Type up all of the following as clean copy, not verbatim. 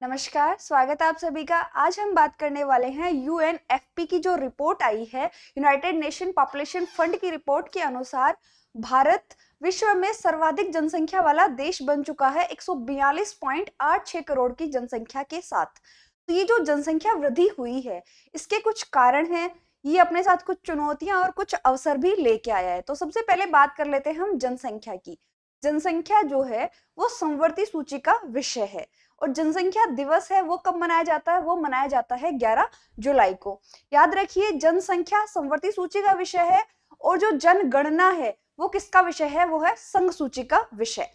नमस्कार, स्वागत है आप सभी का। आज हम बात करने वाले हैं यूएनएफपी की जो रिपोर्ट आई है, यूनाइटेड नेशन पॉपुलेशन फंड की रिपोर्ट के अनुसार भारत विश्व में सर्वाधिक जनसंख्या वाला देश बन चुका है 142.86 करोड़ की जनसंख्या के साथ। तो ये जो जनसंख्या वृद्धि हुई है, इसके कुछ कारण हैं, ये अपने साथ कुछ चुनौतियां और कुछ अवसर भी लेके आया है। तो सबसे पहले बात कर लेते हैं हम जनसंख्या की। जनसंख्या जो है वो समवर्ती सूची का विषय है और जनसंख्या दिवस है वो कब मनाया जाता है? वो मनाया जाता है 11 जुलाई को। याद रखिए, जनसंख्या समवर्ती सूची का विषय है और जो जनगणना है वो किसका विषय है? वो है संघ सूची का विषय।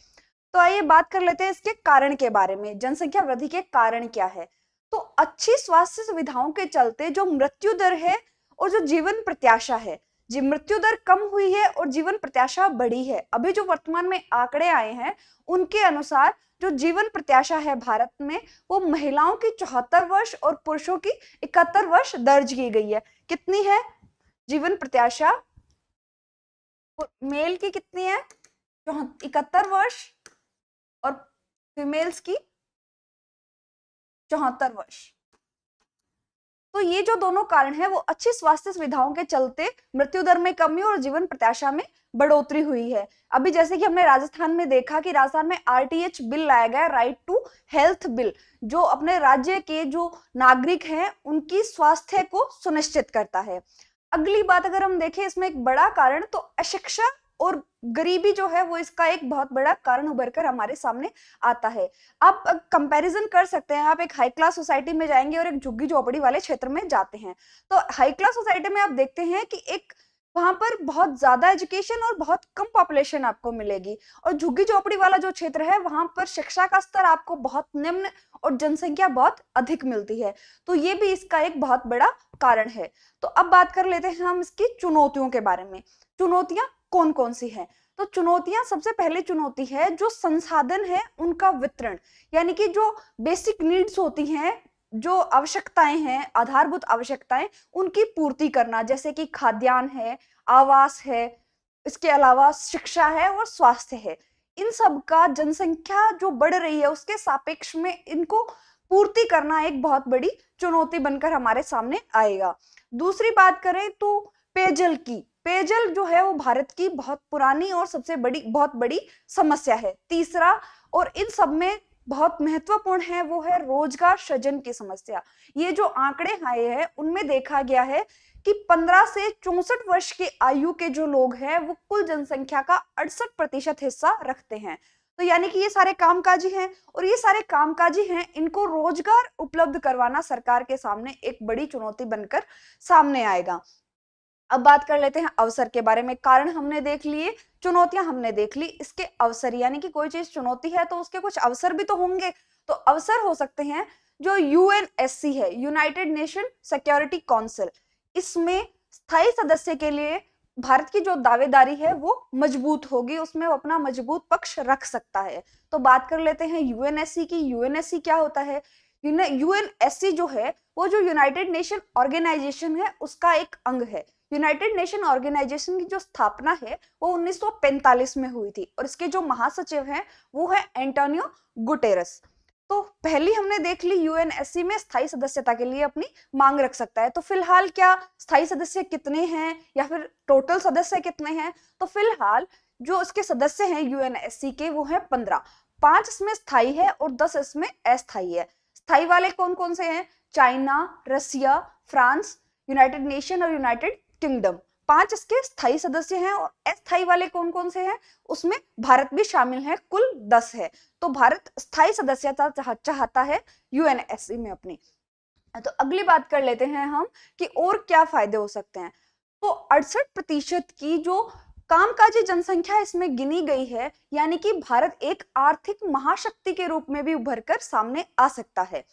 तो आइए बात कर लेते हैं इसके कारण के बारे में। जनसंख्या वृद्धि के कारण क्या है? तो अच्छी स्वास्थ्य सुविधाओं के चलते जो मृत्यु दर है और जो जीवन प्रत्याशा है, जी मृत्यु दर कम हुई है और जीवन प्रत्याशा बढ़ी है। अभी जो वर्तमान में आंकड़े आए हैं उनके अनुसार जो जीवन प्रत्याशा है भारत में, वो महिलाओं की 74 वर्ष और पुरुषों की 71 वर्ष दर्ज की गई है। कितनी है जीवन प्रत्याशा? मेल की कितनी है? 71 वर्ष और फीमेल्स की 74 वर्ष। तो ये जो दोनों कारण है वो अच्छी स्वास्थ्य सुविधाओं के चलते मृत्यु दर में कमी और जीवन प्रत्याशा में बढ़ोतरी हुई है। अभी जैसे कि हमने राजस्थान में देखा कि राजस्थान में आरटीएच बिल लाया गया, राइट टू हेल्थ बिल, जो अपने राज्य के जो नागरिक हैं उनकी स्वास्थ्य को सुनिश्चित करता है। अगली बात अगर हम देखें, इसमें एक बड़ा कारण तो अशिक्षा और गरीबी जो है वो इसका एक बहुत बड़ा कारण उभर कर हमारे सामने आता है। आप कंपैरिजन कर सकते हैं, आप एक हाई क्लास सोसाइटी में जाएंगे और एक झुग्गी झोपड़ी वाले क्षेत्र में जाते हैं, तो हाई क्लास सोसाइटी में आप देखते हैं कि एक वहां पर बहुत ज्यादा एजुकेशन और बहुत कम पॉपुलेशन आपको मिलेगी, और झुग्गी झोपड़ी वाला जो क्षेत्र है वहां पर शिक्षा का स्तर आपको बहुत निम्न और जनसंख्या बहुत अधिक मिलती है। तो ये भी इसका एक बहुत बड़ा कारण है। तो अब बात कर लेते हैं हम इसकी चुनौतियों के बारे में। चुनौतियां कौन कौन सी हैं? तो चुनौतियां, सबसे पहले चुनौती है जो संसाधन है उनका वितरण, यानी कि जो बेसिक नीड्स होती हैं, जो आवश्यकताएं हैं, आधारभूत आवश्यकताएं, उनकी पूर्ति करना, जैसे कि खाद्यान्न है, आवास है, इसके अलावा शिक्षा है और स्वास्थ्य है। इन सब का जनसंख्या जो बढ़ रही है उसके सापेक्ष में इनको पूर्ति करना एक बहुत बड़ी चुनौती बनकर हमारे सामने आएगा। दूसरी बात करें तो पेयजल की। पेयजल जो है वो भारत की बहुत पुरानी और सबसे बहुत बड़ी समस्या है। तीसरा, और इन सब में बहुत महत्वपूर्ण है, वो है रोजगार सृजन की समस्या। ये जो आंकड़े आए हैं उनमें देखा गया है कि 15 से 64 वर्ष की आयु के जो लोग हैं वो कुल जनसंख्या का 68% हिस्सा रखते हैं। तो यानी कि ये सारे कामकाजी हैं, और ये सारे कामकाजी हैं, इनको रोजगार उपलब्ध करवाना सरकार के सामने एक बड़ी चुनौती बनकर सामने आएगा। अब बात कर लेते हैं अवसर के बारे में। कारण हमने देख लिए, चुनौतियां हमने देख ली, इसके अवसर, यानी कि कोई चीज चुनौती है तो उसके कुछ अवसर भी तो होंगे। तो अवसर हो सकते हैं जो यूएनएससी है, यूनाइटेड नेशन सिक्योरिटी काउंसिल, इसमें स्थायी सदस्य के लिए भारत की जो दावेदारी है वो मजबूत होगी, उसमें वो अपना मजबूत पक्ष रख सकता है। तो बात कर लेते हैं यूएनएससी की। यूएनएससी क्या होता है? यूएनएससी जो है वो जो यूनाइटेड नेशन ऑर्गेनाइजेशन है उसका एक अंग है। यूनाइटेड नेशन ऑर्गेनाइजेशन की जो स्थापना है वो 1945 में हुई थी, और इसके जो महासचिव हैं वो है एंटोनियो गुटेरस। तो पहली हमने देख ली, यूएनएससी में स्थायी सदस्यता के लिए अपनी मांग रख सकता है। तो फिलहाल क्या स्थायी सदस्य कितने हैं या फिर टोटल सदस्य कितने हैं? तो फिलहाल जो इसके सदस्य हैं यूएनएससी के वो है 15। 5 इसमें स्थायी है और 10 इसमें अस्थायी है। स्थायी वाले कौन कौन से हैं? चाइना, रसिया, फ्रांस, यूनाइटेड नेशन और यूनाइटेड किंगडम। 5 इसके स्थायी सदस्य हैं। और अस्थायी वाले कौन कौन से हैं? उसमें भारत भी शामिल है, कुल 10 है। तो भारत स्थायी सदस्यता चाहता है यूएनएससी में अपनी। तो अगली बात कर लेते हैं हम कि और क्या फायदे हो सकते हैं। तो 68% की जो कामकाजी जनसंख्या इसमें गिनी गई है, यानी कि भारत एक आर्थिक महाशक्ति के रूप में भी उभर कर सामने आ सकता है।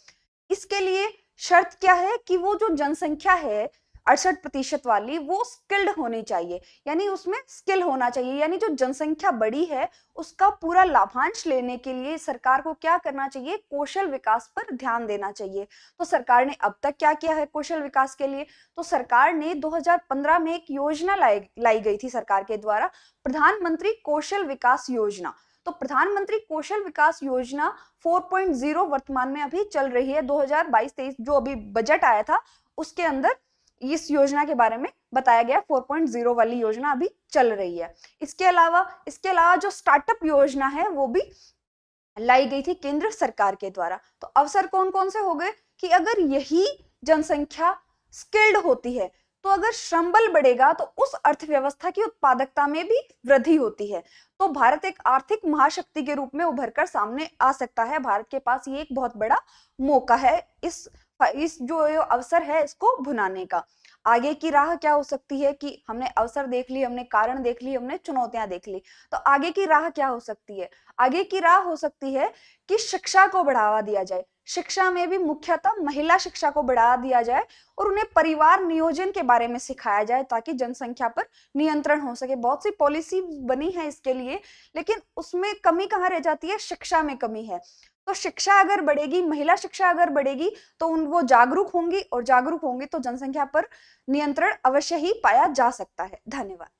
इसके लिए शर्त क्या है कि वो जो जनसंख्या है 68% वाली, वो स्किल्ड होनी चाहिए, यानी उसमें स्किल होना चाहिए। यानी जो जनसंख्या बड़ी है उसका पूरा लाभांश लेने के लिए सरकार को क्या करना चाहिए? कौशल विकास पर ध्यान देना चाहिए। तो सरकार ने अब तक क्या किया है कौशल विकास के लिए? तो सरकार ने 2015 में एक योजना लाई गई थी सरकार के द्वारा, प्रधानमंत्री कौशल विकास योजना। तो प्रधानमंत्री कौशल विकास योजना 4.0 वर्तमान में अभी चल रही है। 2022-23 जो अभी बजट आया था उसके अंदर इस योजना के बारे में बताया गया। 4.0 वाली योजना अभी चल रही है। इसके अलावा जो स्टार्टअप योजना है वो भी लाई गई थी केंद्र सरकार के द्वारा। तो अवसर कौन कौन से हो गए कि अगर यही जनसंख्या स्किल्ड होती है तो अगर श्रम बल बढ़ेगा तो उस अर्थव्यवस्था की उत्पादकता में भी वृद्धि होती है। तो भारत एक आर्थिक महाशक्ति के रूप में उभरकर सामने आ सकता है। भारत के पास ये एक बहुत बड़ा मौका है इस जो अवसर है इसको भुनाने का। आगे की राह क्या हो सकती है कि हमने अवसर देख ली, हमने कारण देख ली, हमने चुनौतियां देख ली, तो आगे की राह क्या हो सकती है? आगे की राह हो सकती है कि शिक्षा को बढ़ावा दिया जाए। शिक्षा में भी मुख्यतः महिला शिक्षा को बढ़ावा दिया जाए और उन्हें परिवार नियोजन के बारे में सिखाया जाए ताकि जनसंख्या पर नियंत्रण हो सके। बहुत सी पॉलिसी बनी है इसके लिए, लेकिन उसमें कमी कहाँ रह जाती है? शिक्षा में कमी है। तो शिक्षा अगर बढ़ेगी, महिला शिक्षा अगर बढ़ेगी तो वो जागरूक होंगी और जागरूक होंगी तो जनसंख्या पर नियंत्रण अवश्य ही पाया जा सकता है। धन्यवाद।